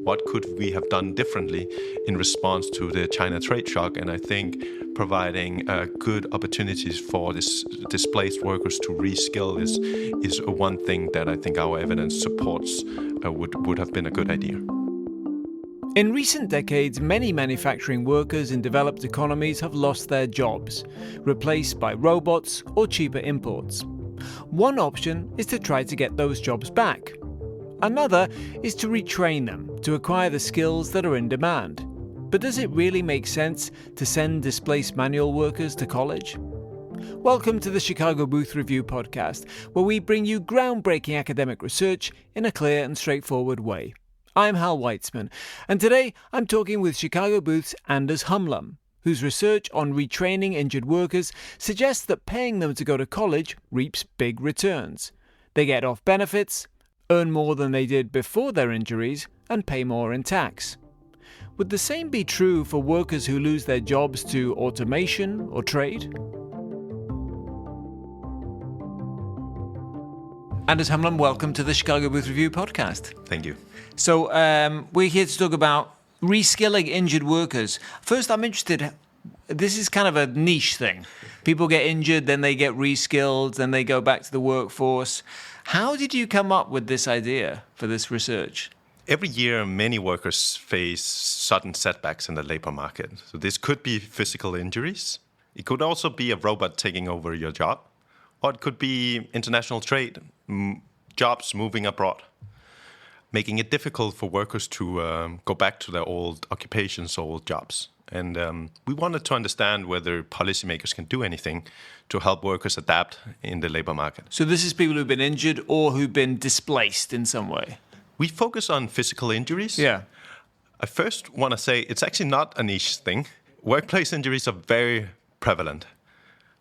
What could we have done differently in response to the China trade shock? And I think providing good opportunities for this displaced workers to reskill is one thing that I think our evidence supports would have been a good idea. In recent decades, many manufacturing workers in developed economies have lost their jobs, replaced by robots or cheaper imports. One option is to try to get those jobs back. Another is to retrain them to acquire the skills that are in demand. But does it really make sense to send displaced manual workers to college? Welcome to the Chicago Booth Review podcast, where we bring you groundbreaking academic research in a clear and straightforward way. I'm Hal Weitzman, and today I'm talking with Chicago Booth's Anders Humlum, whose research on retraining injured workers suggests that paying them to go to college reaps big returns. They get off benefits, earn more than they did before their injuries, and pay more in tax. Would the same be true for workers who lose their jobs to automation or trade? Anders Humlum, welcome to the Chicago Booth Review podcast. Thank you. So we're here to talk about reskilling injured workers. First, I'm interested, this is kind of a niche thing. People get injured, then they get reskilled, then they go back to the workforce. How did you come up with this idea for this research? Every year, many workers face sudden setbacks in the labor market. So this could be physical injuries. It could also be a robot taking over your job. Or it could be international trade, jobs moving abroad, making it difficult for workers to go back to their old occupations, old jobs. And we wanted to understand whether policymakers can do anything to help workers adapt in the labor market. So this is people who've been injured or who've been displaced in some way? We focus on physical injuries. Yeah. I first want to say it's actually not a niche thing. Workplace injuries are very prevalent.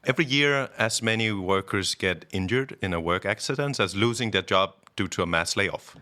Every year, as many workers get injured in a work accident as losing their job due to a mass layoff.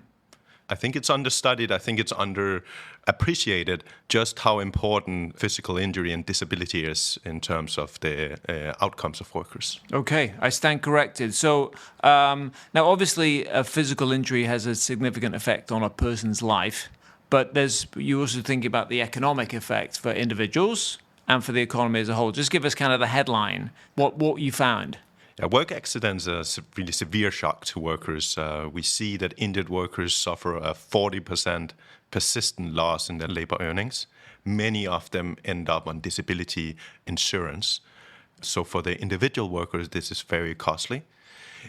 I think it's understudied. I think it's underappreciated just how important physical injury and disability is in terms of the outcomes of workers. Okay, I stand corrected. So now obviously a physical injury has a significant effect on a person's life, but you also think about the economic effect for individuals and for the economy as a whole. Just give us kind of the headline, what you found. Yeah, work accidents are a really severe shock to workers. We see that injured workers suffer a 40% persistent loss in their labor earnings. Many of them end up on disability insurance. So for the individual workers, this is very costly.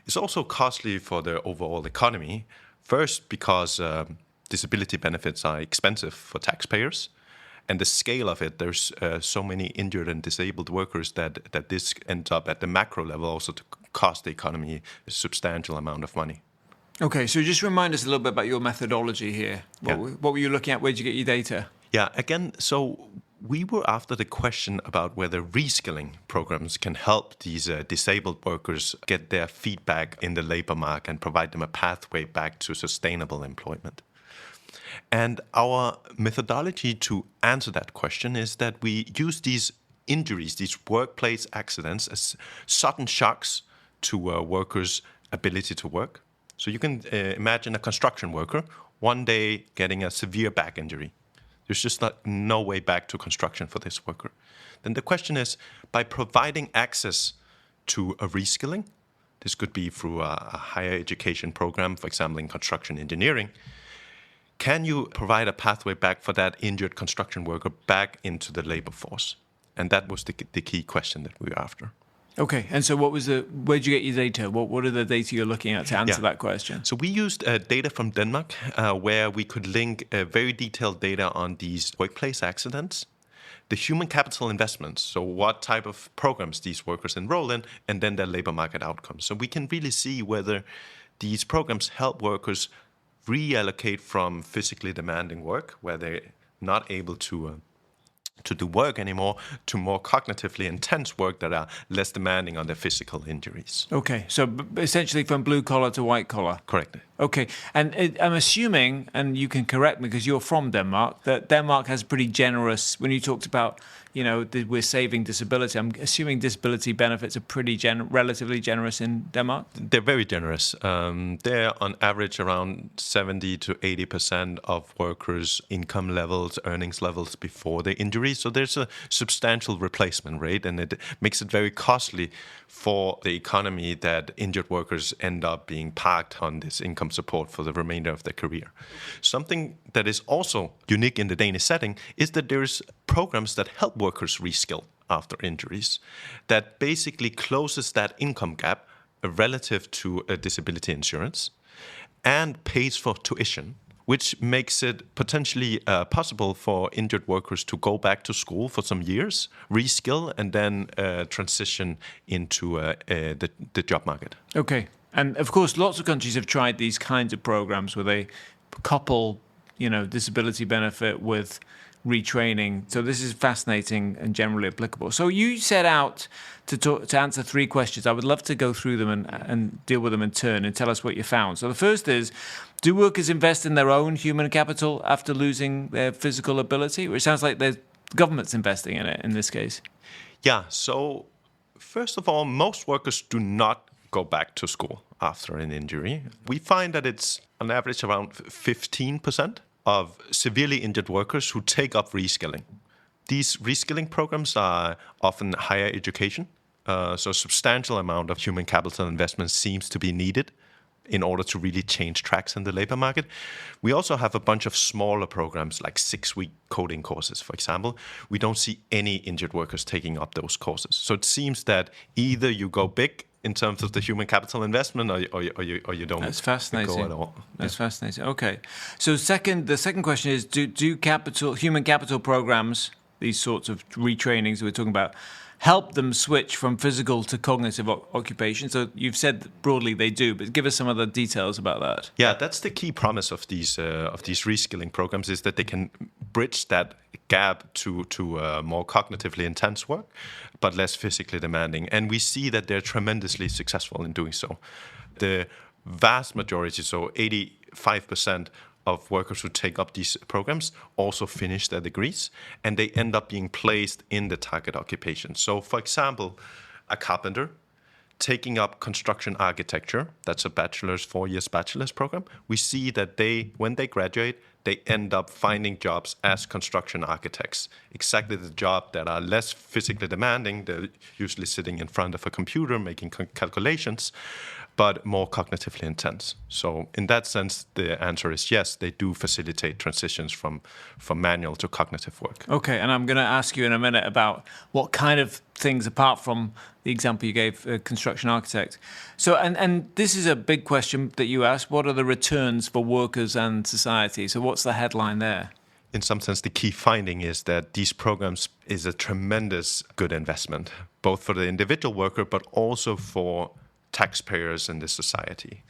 It's also costly for the overall economy. First, because disability benefits are expensive for taxpayers. And the scale of it, there's so many injured and disabled workers that this ends up at the macro level also to cost the economy a substantial amount of money. Okay, so just remind us a little bit about your methodology here. What were you looking at? Where did you get your data? Yeah, again, so we were after the question about whether reskilling programs can help these disabled workers get their feet back in the labor market and provide them a pathway back to sustainable employment. And our methodology to answer that question is that we use these injuries, these workplace accidents, as sudden shocks to workers' ability to work. So you can imagine a construction worker one day getting a severe back injury. There's just no way back to construction for this worker. Then the question is, by providing access to a reskilling, this could be through a higher education program, for example, in construction engineering, can you provide a pathway back for that injured construction worker back into the labor force? And that was the key question that we were after. Okay, and so where did you get your data? What are the data you're looking at to answer that question? So we used data from Denmark where we could link very detailed data on these workplace accidents, the human capital investments, so what type of programs these workers enroll in, and then their labor market outcomes. So we can really see whether these programs help workers reallocate from physically demanding work, where they're not able to do work anymore, to more cognitively intense work that are less demanding on their physical injuries. Okay, so essentially from blue collar to white collar. Correct. Okay, and I'm assuming, and you can correct me because you're from Denmark, that Denmark has pretty generous, when you talked about we're saving disability. I'm assuming disability benefits are pretty relatively generous in Denmark. They're very generous. They're on average around 70 to 80% of workers' income levels, earnings levels before the injury. So there's a substantial replacement rate, and it makes it very costly for the economy that injured workers end up being parked on this income support for the remainder of their career. Something that is also unique in the Danish setting is that there's programs that help workers reskill after injuries that basically closes that income gap relative to a disability insurance and pays for tuition, which makes it potentially possible for injured workers to go back to school for some years, reskill, and then transition into the job market. Okay. And of course, lots of countries have tried these kinds of programs where they couple, disability benefit with retraining. So this is fascinating and generally applicable. So you set out to answer 3 questions. I would love to go through them and deal with them in turn and tell us what you found. So the first is, do workers invest in their own human capital after losing their physical ability? Or it sounds like the government's investing in it in this case. Yeah, so first of all, most workers do not go back to school after an injury. We find that it's on average around 15% of severely injured workers who take up reskilling. These reskilling programs are often higher education, so a substantial amount of human capital investment seems to be needed in order to really change tracks in the labor market. We also have a bunch of smaller programs like 6-week coding courses, for example. We don't see any injured workers taking up those courses. So it seems that either you go big in terms of the human capital investment, or you don't. That's fascinating. Go at all. That's fascinating. Okay, so the second question is: do human capital programs, these sorts of retrainings we're talking about, help them switch from physical to cognitive occupation? So you've said broadly they do, but give us some other details about that. Yeah, that's the key promise of these reskilling programs, is that they can bridge that gap to more cognitively intense work, but less physically demanding. And we see that they're tremendously successful in doing so. The vast majority, so 85% of workers who take up these programs also finish their degrees, and they end up being placed in the target occupation. So, for example, a carpenter taking up construction architecture, that's a 4 years bachelor's program, we see that when they graduate, they end up finding jobs as construction architects. Exactly the job that are less physically demanding. They're usually sitting in front of a computer making calculations, but more cognitively intense. So in that sense, the answer is yes, they do facilitate transitions from manual to cognitive work. Okay, and I'm going to ask you in a minute about what kind of things, apart from the example you gave, construction architect. So, and this is a big question that you asked, what are the returns for workers and society? So what's the headline there? In some sense, the key finding is that these programs is a tremendous good investment, both for the individual worker, but also for taxpayers in the society.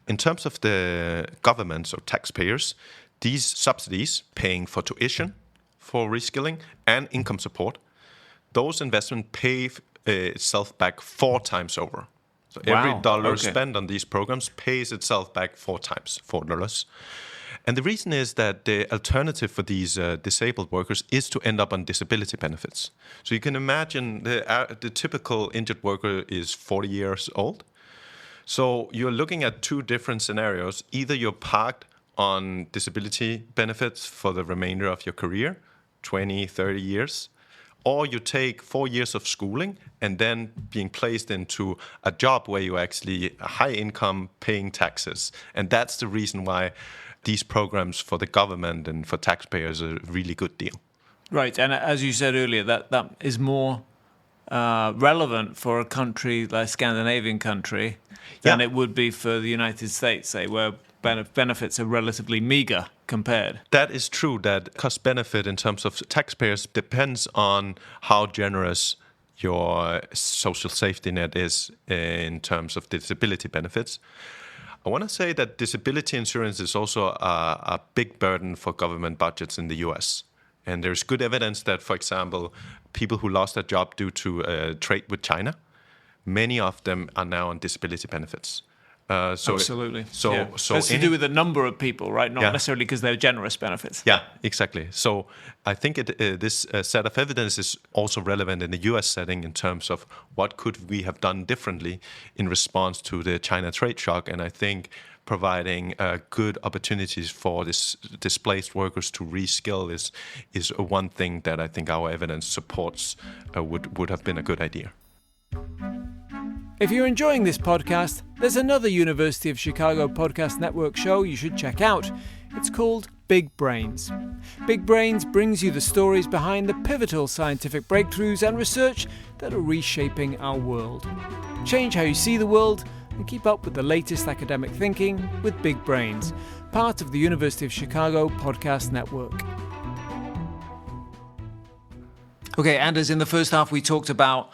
In terms of the governments or taxpayers, these subsidies paying for tuition, for reskilling, and income support, those investments pay itself back 4 times over. So every dollar spent on these programs pays itself back 4 times, $4. And the reason is that the alternative for these disabled workers is to end up on disability benefits. So you can imagine the typical injured worker is 40 years old. So you're looking at 2 different scenarios. Either you're parked on disability benefits for the remainder of your career, 20, 30 years, or you take 4 years of schooling and then being placed into a job where you're actually a high income paying taxes. And that's the reason why these programs for the government and for taxpayers are a really good deal. Right, and as you said earlier, that is more relevant for a country like a Scandinavian country than it would be for the United States, say, where benefits are relatively meager compared. That is true, that cost-benefit in terms of taxpayers depends on how generous your social safety net is in terms of disability benefits. I want to say that disability insurance is also a big burden for government budgets in the US. And there's good evidence that, for example, people who lost their job due to trade with China, many of them are now on disability benefits. Absolutely. So it's to do with the number of people, right? Not necessarily because they're generous benefits. Yeah, exactly. So I think this set of evidence is also relevant in the U.S. setting in terms of what could we have done differently in response to the China trade shock. And I think providing good opportunities for displaced workers to reskill is one thing that I think our evidence supports would have been a good idea. If you're enjoying this podcast, there's another University of Chicago Podcast Network show you should check out. It's called Big Brains. Big Brains brings you the stories behind the pivotal scientific breakthroughs and research that are reshaping our world. Change how you see the world and keep up with the latest academic thinking with Big Brains, part of the University of Chicago Podcast Network. Okay, Anders, in the first half we talked about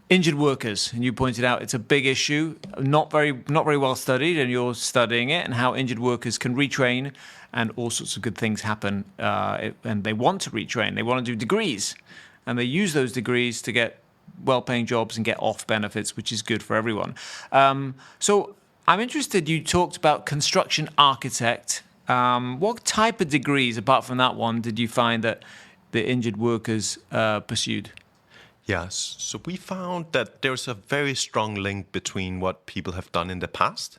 injured workers, and you pointed out it's a big issue, not very well studied, and you're studying it, and how injured workers can retrain, and all sorts of good things happen. And they want to retrain, they want to do degrees, and they use those degrees to get well-paying jobs and get off benefits, which is good for everyone. So I'm interested. You talked about construction architect. What type of degrees, apart from that one, did you find that the injured workers pursued? Yes, so we found that there's a very strong link between what people have done in the past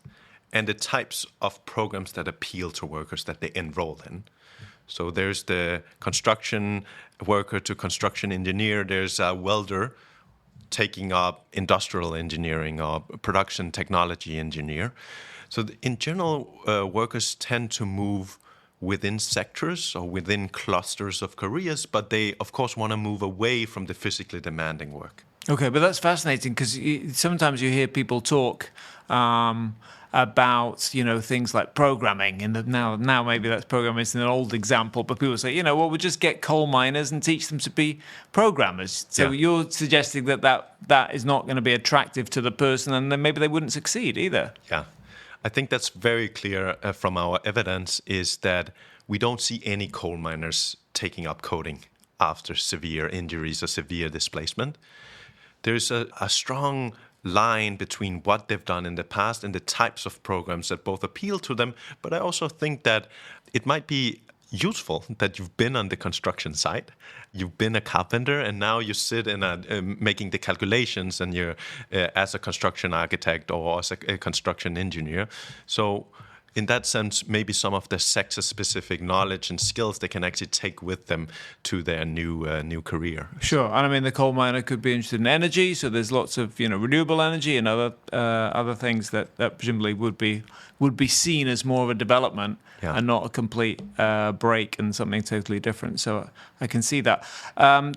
and the types of programs that appeal to workers that they enroll in. So there's the construction worker to construction engineer, there's a welder taking up industrial engineering or production technology engineer. So in general, workers tend to move within sectors or within clusters of careers, but they, of course, want to move away from the physically demanding work. Okay, but that's fascinating because sometimes you hear people talk about, things like programming. And now maybe that's programming is an old example, but people say, we'll just get coal miners and teach them to be programmers. So you're suggesting that is not going to be attractive to the person, and then maybe they wouldn't succeed either. Yeah. I think that's very clear from our evidence is that we don't see any coal miners taking up coding after severe injuries or severe displacement. There's a strong line between what they've done in the past and the types of programs that both appeal to them, but I also think that it might be useful that you've been on the construction site, you've been a carpenter, and now you sit in making the calculations, and you're as a construction architect or as a construction engineer. So in that sense, maybe some of the sector-specific knowledge and skills they can actually take with them to their new career. Sure, and I mean the coal miner could be interested in energy, so there's lots of renewable energy and other things that presumably would be seen as more of a development and not a complete break and something totally different. So I can see that.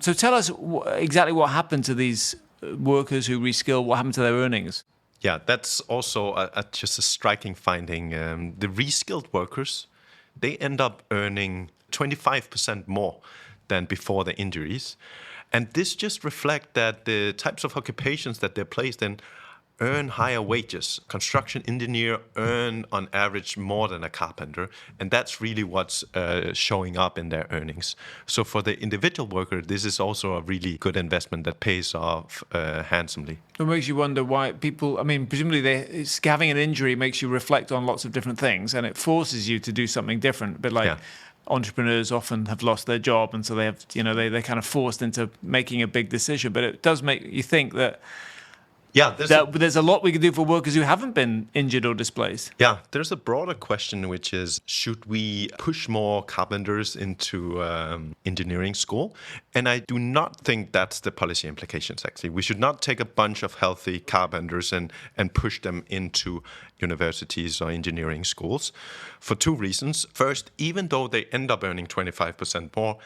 So tell us exactly what happened to these workers who reskill. What happened to their earnings? Yeah, that's also just a striking finding. The reskilled workers, they end up earning 25% more than before the injuries. And this just reflects that the types of occupations that they're placed in earn higher wages. Construction engineer earn on average more than a carpenter, and that's really what's showing up in their earnings. So for the individual worker, this is also a really good investment that pays off handsomely. It makes you wonder why people, presumably having an injury makes you reflect on lots of different things, and it forces you to do something different, but entrepreneurs often have lost their job, and so they have, they're kind of forced into making a big decision. But it does make you think that there's a lot we can do for workers who haven't been injured or displaced. Yeah, there's a broader question, which is, should we push more carpenters into engineering school? And I do not think that's the policy implications, actually. We should not take a bunch of healthy carpenters and push them into universities or engineering schools for two reasons. First, even though they end up earning 25% more,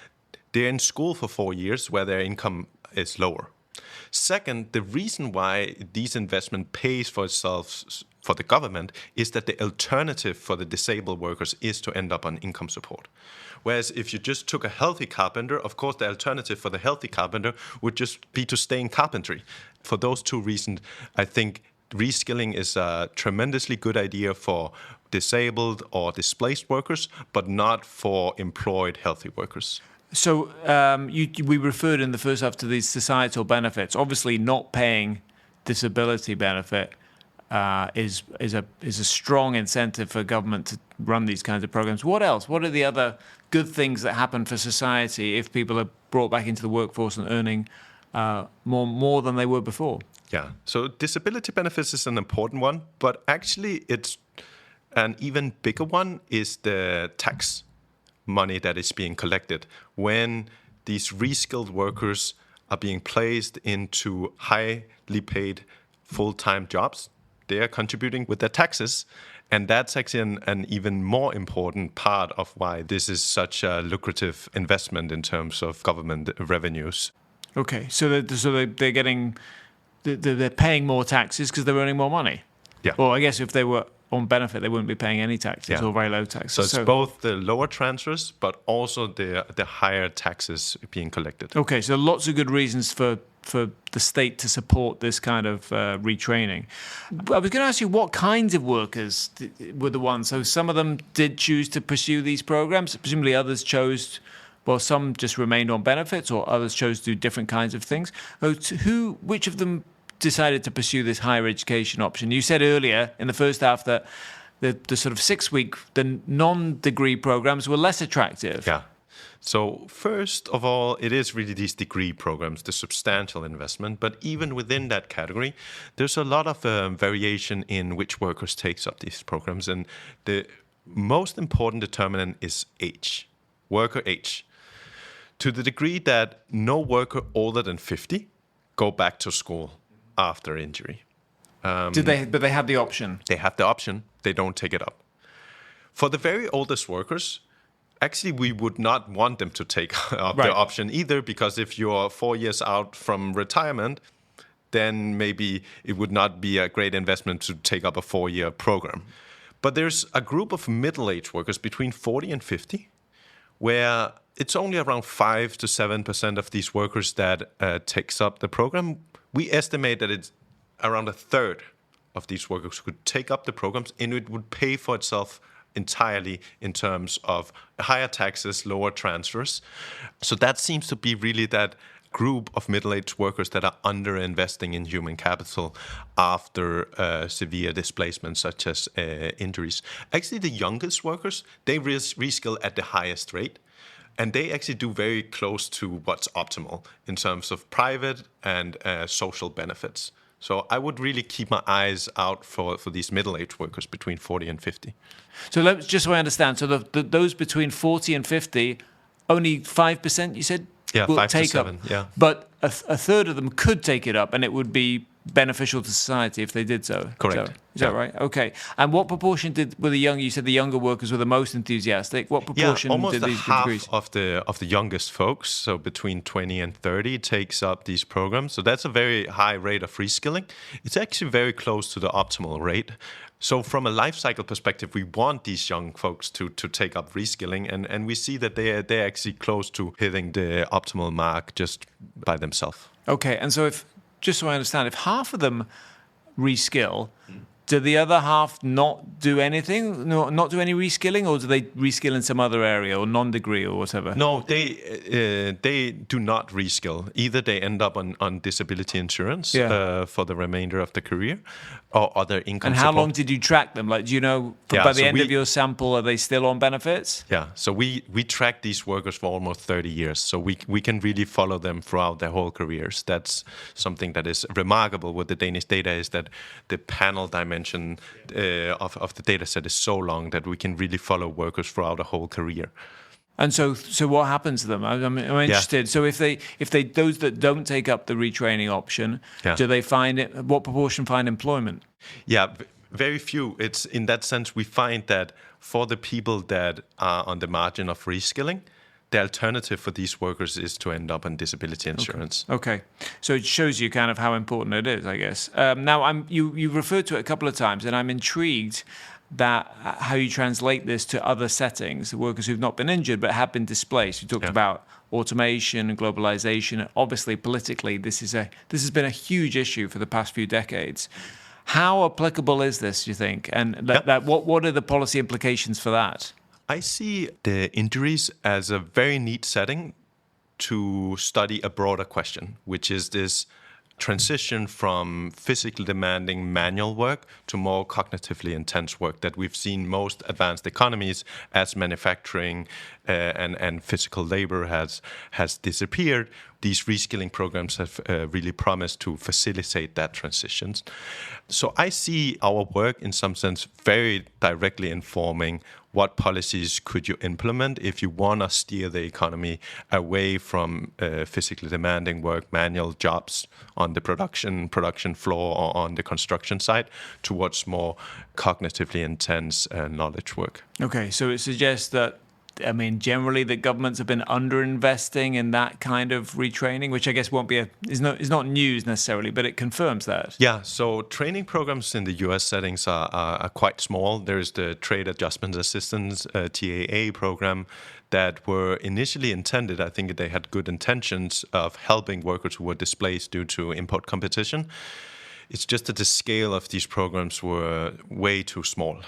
they're in school for 4 years where their income is lower. Second, the reason why these investment pays for itself for the government is that the alternative for the disabled workers is to end up on income support. Whereas if you just took a healthy carpenter, of course, the alternative for the healthy carpenter would just be to stay in carpentry. For those two reasons, I think reskilling is a tremendously good idea for disabled or displaced workers, but not for employed healthy workers. So we referred in the first half to these societal benefits. Obviously, not paying disability benefit is a strong incentive for government to run these kinds of programs. What else? What are the other good things that happen for society if people are brought back into the workforce and earning more than they were before? Yeah, so disability benefits is an important one, but actually it's an even bigger one is the tax money that is being collected when these reskilled workers are being placed into highly paid full-time jobs. They are contributing with their taxes, and that's actually an even more important part of why this is such a lucrative investment in terms of government revenues. Okay, so they're getting... They're paying more taxes because they're earning more money. Yeah. Well, I guess if they were on benefit, they wouldn't be paying any taxes or very low taxes. So it's both the lower transfers, but also the higher taxes being collected. Okay, so lots of good reasons for the state to support this kind of retraining. I was going to ask you what kinds of workers were the ones. So some of them did choose to pursue these programs. Presumably others chose... Well, some just remained on benefits, or others chose to do different kinds of things. Which of them decided to pursue this higher education option? You said earlier in the first half that the sort of 6-week, the non-degree programs were less attractive. Yeah. So first of all, it is really these degree programs, the substantial investment. But even within that category, there's a lot of variation in which workers takes up these programs. And the most important determinant is age, worker age. To the degree that no worker older than 50 go back to school after injury. But they have the option. They have the option. They don't take it up. For the very oldest workers, actually, we would not want them to take up the option either, because if you're 4 years out from retirement, then maybe it would not be a great investment to take up a 4-year program. But there's a group of middle-aged workers between 40 and 50 where it's only around 5 to 7% of these workers that takes up the program. We estimate that it's around a third of these workers could take up the programs, and it would pay for itself entirely in terms of higher taxes, lower transfers. So that seems to be really that group of middle-aged workers that are under-investing in human capital after severe displacement, such as injuries. Actually, the youngest workers, they reskill at the highest rate. And they actually do very close to what's optimal in terms of private and social benefits. So I would really keep my eyes out for these middle-aged workers between 40 and 50. So just so I understand, so those between 40 and 50, only 5%, you said? Yeah, will 5 take to 7, up. yeah. But a third of them could take it up, and it would be beneficial to society if they did so. Correct. Is that right? Okay. And what proportion you said the younger workers were the most enthusiastic. What proportion did these degrees? Almost half of the youngest folks, so between 20 and 30, takes up these programs. So that's a very high rate of reskilling. It's actually very close to the optimal rate. So from a life cycle perspective, we want these young folks to take up reskilling, and we see that they're actually close to hitting the optimal mark just by themselves. Okay, and so just so I understand, if half of them reskill, do the other half not do anything, not do any reskilling, or do they reskill in some other area or non-degree or whatever? No, they do not reskill. Either they end up on disability insurance for the remainder of the career, or other income And how support. long did you track them? Like, do you know, by the end of your sample, are they still on benefits? Yeah, so we track these workers for almost 30 years. So we can really follow them throughout their whole careers. That's something that is remarkable with the Danish data, is that the panel dimension of the data set is so long that we can really follow workers throughout a whole career. And so what happens to them? I'm interested. So if they those that don't take up the retraining option, do they find it? What proportion find employment? Yeah, very few. It's in that sense we find that for the people that are on the margin of reskilling, the alternative for these workers is to end up on disability insurance. Okay. So it shows you kind of how important it is, I guess. Now, you referred to it a couple of times, and I'm intrigued that how you translate this to other settings, the workers who've not been injured but have been displaced. You talked about automation and globalization. Obviously, politically, this has been a huge issue for the past few decades. How applicable is this, do you think? And what are the policy implications for that? I see the injuries as a very neat setting to study a broader question, which is this transition from physically demanding manual work to more cognitively intense work that we've seen most advanced economies as manufacturing and physical labor has disappeared. These reskilling programs have really promised to facilitate that transition. So I see our work in some sense very directly informing what policies could you implement if you want to steer the economy away from physically demanding work, manual jobs on the production floor or on the construction site towards more cognitively intense knowledge work. Okay, so it suggests that, I mean, generally the governments have been underinvesting in that kind of retraining, which I guess is not news necessarily, but it confirms that. Yeah, so training programs in the US settings are quite small. There's the Trade Adjustment Assistance, TAA program, that were initially intended, I think they had good intentions of helping workers who were displaced due to import competition. It's just that the scale of these programs were way too small.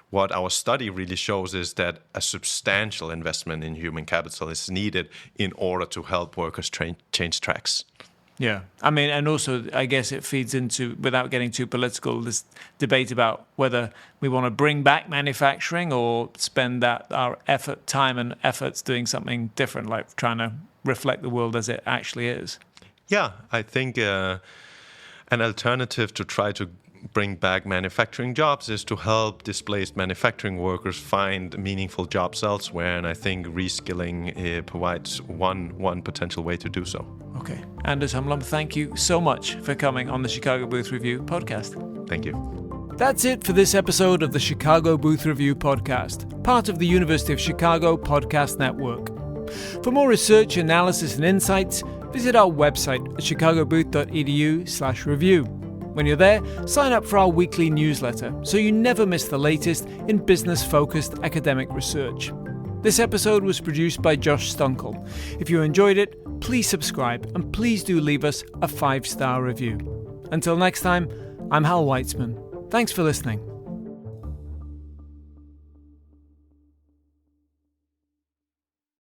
What our study really shows is that a substantial investment in human capital is needed in order to help workers change tracks. Yeah. I mean, and also, I guess it feeds into, without getting too political, this debate about whether we want to bring back manufacturing or spend our time and efforts doing something different, like trying to reflect the world as it actually is. Yeah, I think an alternative to try to bring back manufacturing jobs is to help displaced manufacturing workers find meaningful jobs elsewhere, and I think reskilling provides one potential way to do so. Okay. Anders Humlum, thank you so much for coming on the Chicago Booth Review podcast. Thank you. That's it for this episode of the Chicago Booth Review podcast, part of the University of Chicago Podcast Network. For more research, analysis, and insights, visit our website at chicagobooth.edu/review. When you're there, sign up for our weekly newsletter so you never miss the latest in business-focused academic research. This episode was produced by Josh Stunkel. If you enjoyed it, please subscribe and please do leave us a 5-star review. Until next time, I'm Hal Weitzman. Thanks for listening.